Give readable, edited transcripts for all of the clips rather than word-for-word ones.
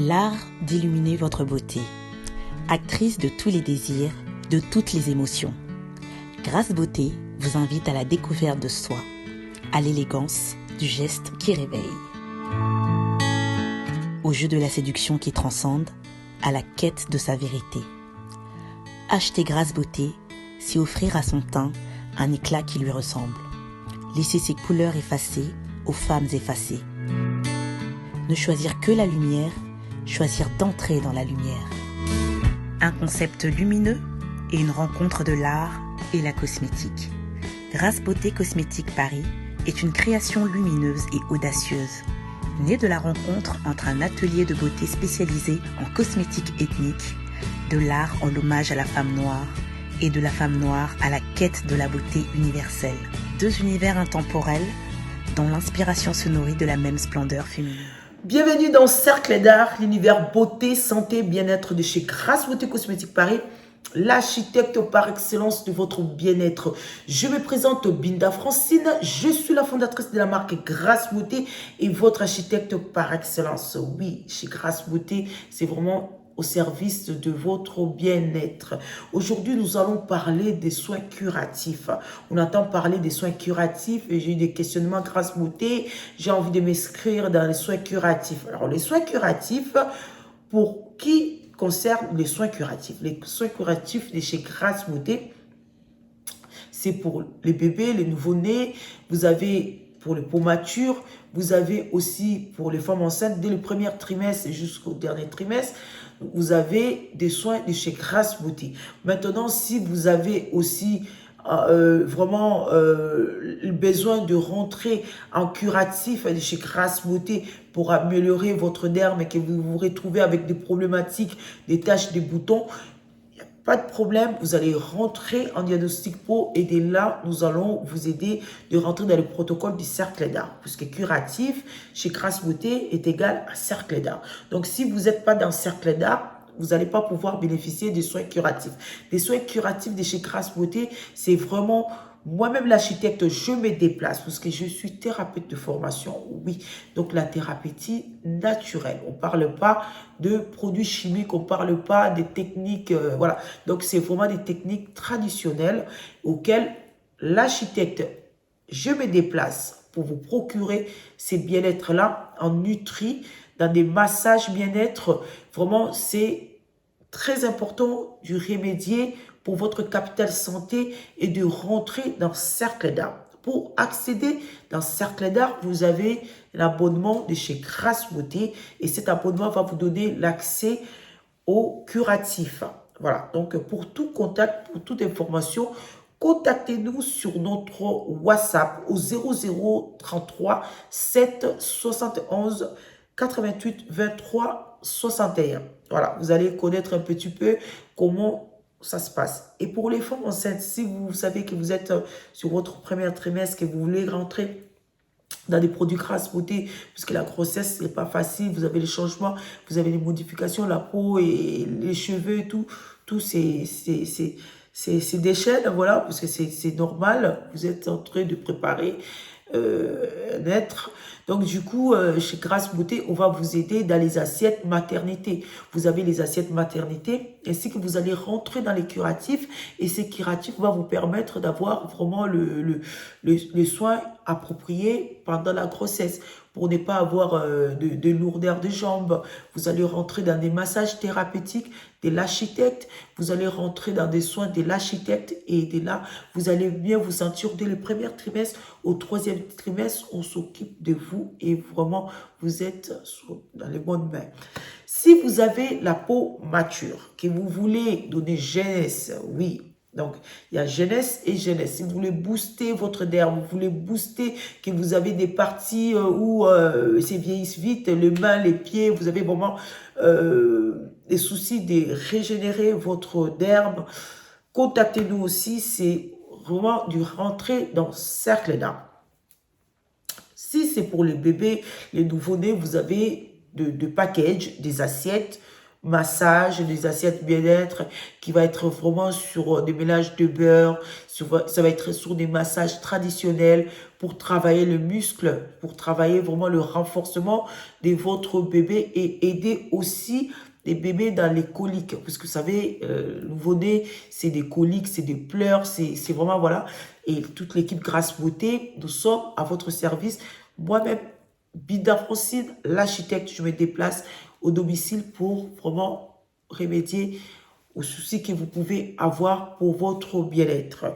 L'art d'illuminer votre beauté. Actrice de tous les désirs, de toutes les émotions. Grace Beauté vous invite à la découverte de soi, à l'élégance du geste qui réveille. Au jeu de la séduction qui transcende, à la quête de sa vérité. Acheter Grace Beauté, c'est offrir à son teint un éclat qui lui ressemble. Laisser ses couleurs effacées aux femmes effacées. Ne choisir que la lumière, choisir d'entrer dans la lumière. Un concept lumineux et une rencontre de l'art et la cosmétique. Grace Beauté Cosmétique Paris est une création lumineuse et audacieuse, née de la rencontre entre un atelier de beauté spécialisé en cosmétique ethnique, de l'art en hommage à la femme noire et de la femme noire à la quête de la beauté universelle. Deux univers intemporels dont l'inspiration se nourrit de la même splendeur féminine. Bienvenue dans Cercle d'Art, l'univers beauté, santé, bien-être de chez Grace Beauté Cosmétique Paris, l'architecte par excellence de votre bien-être. Je me présente Binda Francine, je suis la fondatrice de la marque Grace Beauté et votre architecte par excellence. Oui, chez Grace Beauté, c'est vraiment au service de votre bien-être. Aujourd'hui, nous allons parler des soins curatifs. On entend parler des soins curatifs et j'ai eu des questionnements Grace Beauté. J'ai envie de m'inscrire dans les soins curatifs. Alors, les soins curatifs, pour qui concerne les soins curatifs? Les soins curatifs de chez Grace Beauté, c'est pour les bébés, les nouveau-nés. Vous avez pour les peaux matures. Vous avez aussi pour les femmes enceintes dès le premier trimestre jusqu'au dernier trimestre. Vous avez des soins de chez Grace Beauté. Maintenant, si vous avez aussi vraiment besoin de rentrer en curatif de chez Grace Beauté pour améliorer votre derme et que vous vous retrouvez avec des problématiques, des taches, des boutons, pas de problème, vous allez rentrer en diagnostic peau et dès là, nous allons vous aider de rentrer dans le protocole du cercle d'art. Puisque curatif chez Grace Beauté est égal à cercle d'art. Donc, si vous n'êtes pas dans cercle d'art, vous n'allez pas pouvoir bénéficier des soins curatifs. Les soins curatifs de chez Grace Beauté, c'est vraiment... Moi-même, l'architecte, je me déplace parce que je suis thérapeute de formation, oui. Donc, la thérapeutie naturelle. On ne parle pas de produits chimiques, on ne parle pas des techniques, voilà. Donc, c'est vraiment des techniques traditionnelles auxquelles l'architecte, je me déplace pour vous procurer ces bien-être-là en nutri, dans des massages bien-être. Vraiment, c'est très important de remédier pour votre capital santé et de rentrer dans Cercle d'Art. Pour accéder dans Cercle d'Art, vous avez l'abonnement de chez Grace Beauté et cet abonnement va vous donner l'accès au curatif. Voilà, donc pour tout contact, pour toute information, contactez-nous sur notre WhatsApp au 0033 7 71 88 23 61. Voilà, vous allez connaître un petit peu comment ça se passe. Et pour les femmes enceintes, si vous savez que vous êtes sur votre premier trimestre, que vous voulez rentrer dans des produits Grace Beauté, puisque la grossesse, c'est pas facile, vous avez les changements, vous avez les modifications, la peau et les cheveux et tout c'est des chaînes, voilà, parce que c'est normal, vous êtes en train de préparer naître. Donc, du coup, chez Grace Beauté, on va vous aider dans les assiettes maternité. Vous avez les assiettes maternité, ainsi que vous allez rentrer dans les curatifs. Et ces curatifs vont vous permettre d'avoir vraiment le soin approprié pendant la grossesse. Pour ne pas avoir de lourdeur de jambes, vous allez rentrer dans des massages thérapeutiques de l'architecte. Vous allez rentrer dans des soins de l'architecte. Et de là, vous allez bien vous sentir dès le premier trimestre. Au troisième trimestre, on s'occupe de vous. Et vraiment, vous êtes dans les bonnes mains. Si vous avez la peau mature, que vous voulez donner jeunesse, oui. Donc, il y a jeunesse et jeunesse. Si vous voulez booster votre derme, vous voulez booster que vous avez des parties où c'est vieillissent vite, les mains, les pieds, vous avez vraiment des soucis de régénérer votre derme, contactez-nous aussi. C'est vraiment du rentrer dans Cercle d'Art. Si c'est pour les bébés, les nouveau-nés, vous avez de package, des assiettes massage, des assiettes bien-être, qui va être vraiment sur des mélanges de beurre, ça va être sur des massages traditionnels pour travailler le muscle, pour travailler vraiment le renforcement de votre bébé et aider aussi les bébés dans les coliques. Parce que vous savez, le nouveau-né, c'est des coliques, c'est des pleurs, c'est vraiment, voilà. Et toute l'équipe Grâce Beauté, nous sommes à votre service. Moi-même, Binda Francine, l'architecte, je me déplace au domicile pour vraiment remédier aux soucis que vous pouvez avoir pour votre bien-être.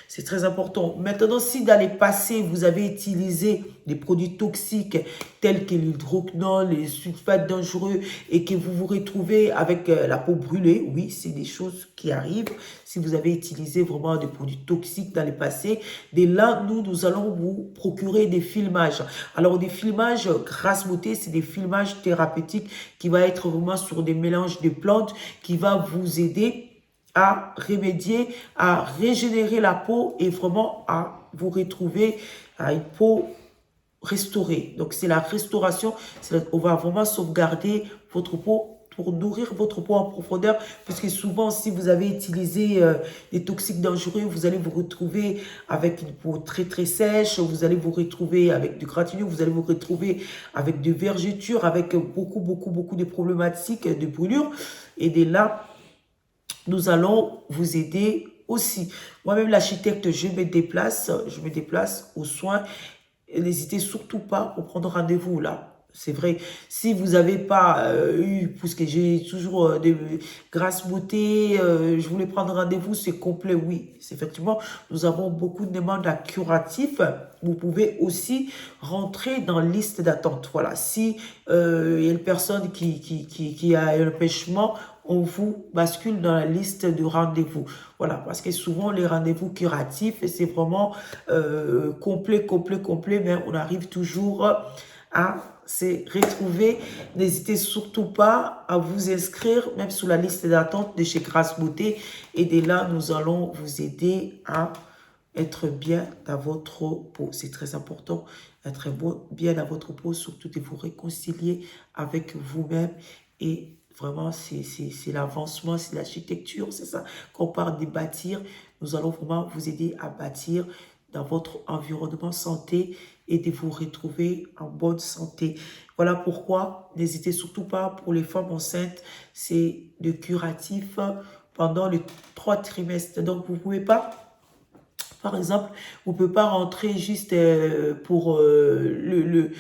C'est très important. Maintenant, si dans le passé, vous avez utilisé des produits toxiques tels que l'hydroquinone, les sulfates dangereux et que vous vous retrouvez avec la peau brûlée, oui, c'est des choses qui arrivent. Si vous avez utilisé vraiment des produits toxiques dans le passé, dès là, nous allons vous procurer des filmages. Alors, des filmages Grâce Beauté, c'est des filmages thérapeutiques qui va être vraiment sur des mélanges de plantes qui va vous aider à remédier, à régénérer la peau et vraiment à vous retrouver à une peau restaurée. Donc, c'est la restauration. On va vraiment sauvegarder votre peau pour nourrir votre peau en profondeur, puisque souvent, si vous avez utilisé des toxiques dangereux, vous allez vous retrouver avec une peau très très sèche, vous allez vous retrouver avec du gratinure, vous allez vous retrouver avec des vergetures, avec beaucoup de problématiques de brûlure. Et dès là, nous allons vous aider aussi. Moi-même, l'architecte, je me déplace aux soins. N'hésitez surtout pas pour prendre rendez-vous là. C'est vrai, si vous n'avez pas eu, puisque j'ai toujours des Grâce Beauté, je voulais prendre rendez-vous, c'est complet, oui. Effectivement, nous avons beaucoup de demandes à curatifs. Vous pouvez aussi rentrer dans la liste d'attente. Voilà, si il y a une personne qui a un empêchement, on vous bascule dans la liste de rendez-vous. Voilà, parce que souvent, les rendez-vous curatifs, c'est vraiment complet, mais on arrive toujours à se retrouver. N'hésitez surtout pas à vous inscrire, même sur la liste d'attente de chez Grâce Beauté. Et dès là, nous allons vous aider à être bien dans votre peau. C'est très important, être bien dans votre peau, surtout de vous réconcilier avec vous-même. Et vraiment, c'est l'avancement, c'est l'architecture, c'est ça qu'on parle de bâtir. Nous allons vraiment vous aider à bâtir dans votre environnement santé et de vous retrouver en bonne santé. Voilà pourquoi, n'hésitez surtout pas, pour les femmes enceintes, c'est de curatif pendant les 3 trimestres. Donc, vous ne pouvez pas, par exemple, vous ne pouvez pas rentrer juste pour le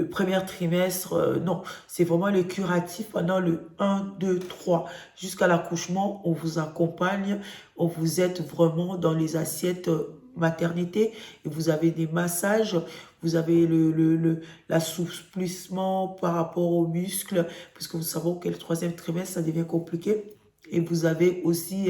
premier trimestre. Non, c'est vraiment le curatif pendant le 1, 2, 3. Jusqu'à l'accouchement, on vous accompagne, on vous aide vraiment dans les assiettes maternité. Et vous avez des massages, vous avez l'assouplissement par rapport aux muscles, puisque vous savez que le 3e trimestre, ça devient compliqué. Et vous avez aussi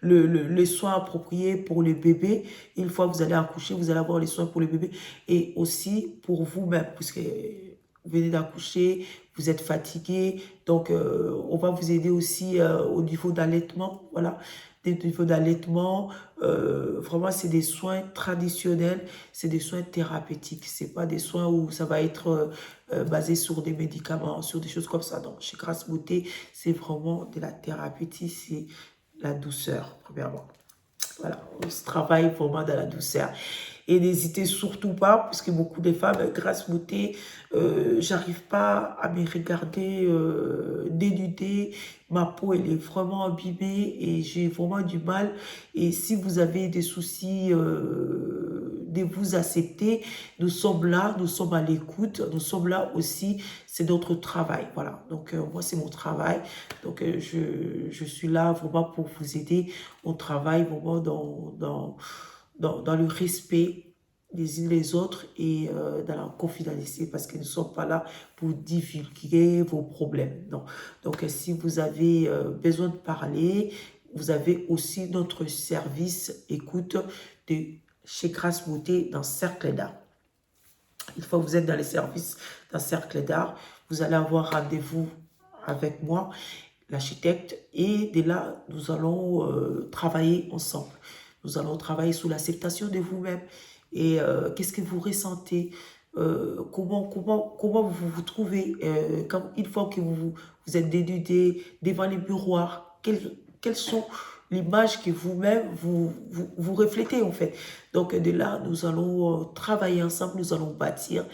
les soins appropriés pour les bébés. Une fois que vous allez accoucher, vous allez avoir les soins pour les bébés. Et aussi pour vous-même, puisque vous venez d'accoucher, vous êtes fatigué. Donc, on va vous aider aussi au niveau d'allaitement. Voilà, au niveau d'allaitement. Vraiment, c'est des soins traditionnels. C'est des soins thérapeutiques. C'est pas des soins où ça va être basé sur des médicaments, sur des choses comme ça. Donc, chez Grâce Beauté, c'est vraiment de la thérapeutique, c'est la douceur, premièrement. Voilà, on se travaille vraiment dans la douceur. Et n'hésitez surtout pas, parce que beaucoup de femmes, Grâce Beauté, j'arrive pas à me regarder dénudée. Ma peau, elle est vraiment abîmée et j'ai vraiment du mal. Et si vous avez des soucis de vous accepter, nous sommes là, nous sommes à l'écoute, nous sommes là aussi, c'est notre travail. Voilà, donc moi, c'est mon travail. Donc, je suis là vraiment pour vous aider. On travaille vraiment dans le respect les uns les autres et dans la confidentialité, parce que nous ne sommes pas là pour divulguer vos problèmes. Non. Donc, si vous avez besoin de parler, vous avez aussi notre service écoute de chez Grâce Beauté dans Cercle d'Art. Une fois que vous êtes dans les services dans Cercle d'Art, vous allez avoir rendez-vous avec moi, l'architecte, et de là, nous allons travailler ensemble. Nous allons travailler sur l'acceptation de vous-même. Et qu'est-ce que vous ressentez? comment vous vous trouvez une fois que vous êtes dénudé devant les miroirs, quelles sont l'image que vous-même vous reflétez en fait. Donc de là, nous allons travailler ensemble, nous allons bâtir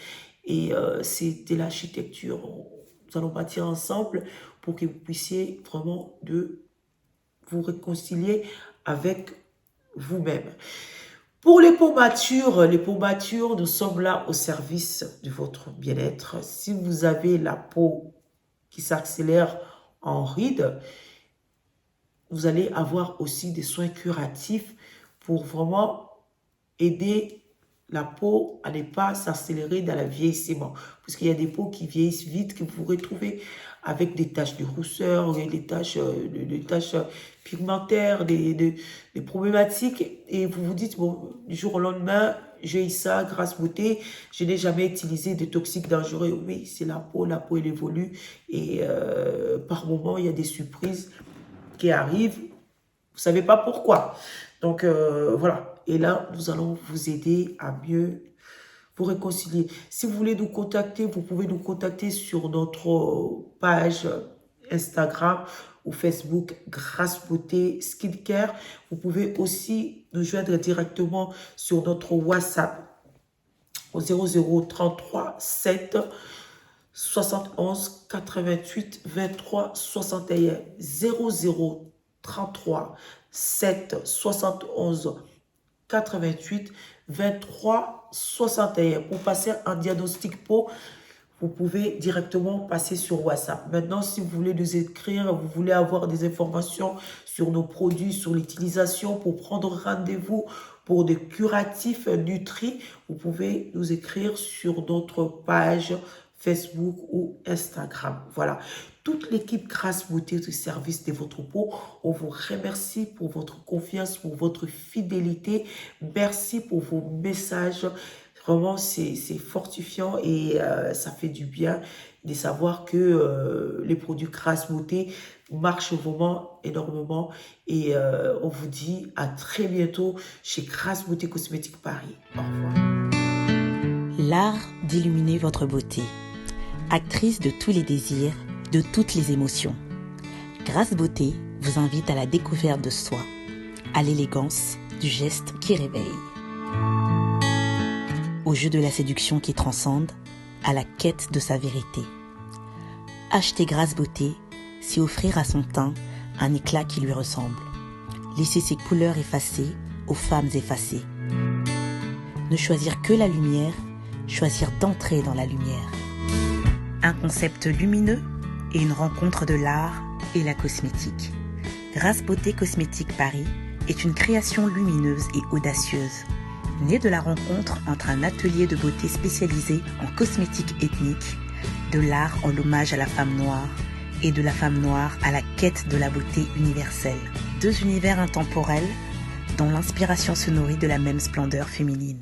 et c'est de l'architecture. Nous allons bâtir ensemble pour que vous puissiez vraiment vous réconcilier avec vous-même. Pour les peaux matures, nous sommes là au service de votre bien-être. Si vous avez la peau qui s'accélère en rides, vous allez avoir aussi des soins curatifs pour vraiment aider la peau à ne pas s'accélérer dans le vieillissement. Parce qu'il y a des peaux qui vieillissent vite, que vous retrouvez avec des taches de rousseur, des taches pigmentaires, des problématiques. Et vous vous dites, bon, du jour au lendemain, j'ai eu ça grâce beauté, je n'ai jamais utilisé de toxiques dangereux. Oui, c'est la peau elle évolue. Et par moment, il y a des surprises qui arrivent. Vous ne savez pas pourquoi. Donc, voilà. Et là, nous allons vous aider à mieux vous réconcilier. Si vous voulez nous contacter, vous pouvez nous contacter sur notre page Instagram ou Facebook Grâce Beauté Skincare. Vous pouvez aussi nous joindre directement sur notre WhatsApp au 0033 7 71 88 23 61 0033 7 71 88 23 61. Pour passer un diagnostic peau, vous pouvez directement passer sur WhatsApp. Maintenant, si vous voulez nous écrire, vous voulez avoir des informations sur nos produits, sur l'utilisation, pour prendre rendez-vous pour des curatifs Nutri, vous pouvez nous écrire sur notre page Facebook ou Instagram. Voilà. Toute l'équipe Grâce Beauté du service de votre peau, on vous remercie pour votre confiance, pour votre fidélité. Merci pour vos messages. Vraiment, c'est fortifiant et ça fait du bien de savoir que les produits Grâce Beauté marchent vraiment énormément. Et on vous dit à très bientôt chez Grâce Beauté Cosmétique Paris. Au revoir. L'art d'illuminer votre beauté. Actrice de tous les désirs, de toutes les émotions. Grâce Beauté vous invite à la découverte de soi, à l'élégance du geste qui réveille. Au jeu de la séduction qui transcende, à la quête de sa vérité. Acheter Grâce Beauté, c'est offrir à son teint un éclat qui lui ressemble. Laisser ses couleurs effacées aux femmes effacées. Ne choisir que la lumière, choisir d'entrer dans la lumière. Un concept lumineux et une rencontre de l'art et la cosmétique. Grâce Beauté Cosmétique Paris est une création lumineuse et audacieuse, née de la rencontre entre un atelier de beauté spécialisé en cosmétique ethnique, de l'art en hommage à la femme noire et de la femme noire à la quête de la beauté universelle. Deux univers intemporels dont l'inspiration se nourrit de la même splendeur féminine.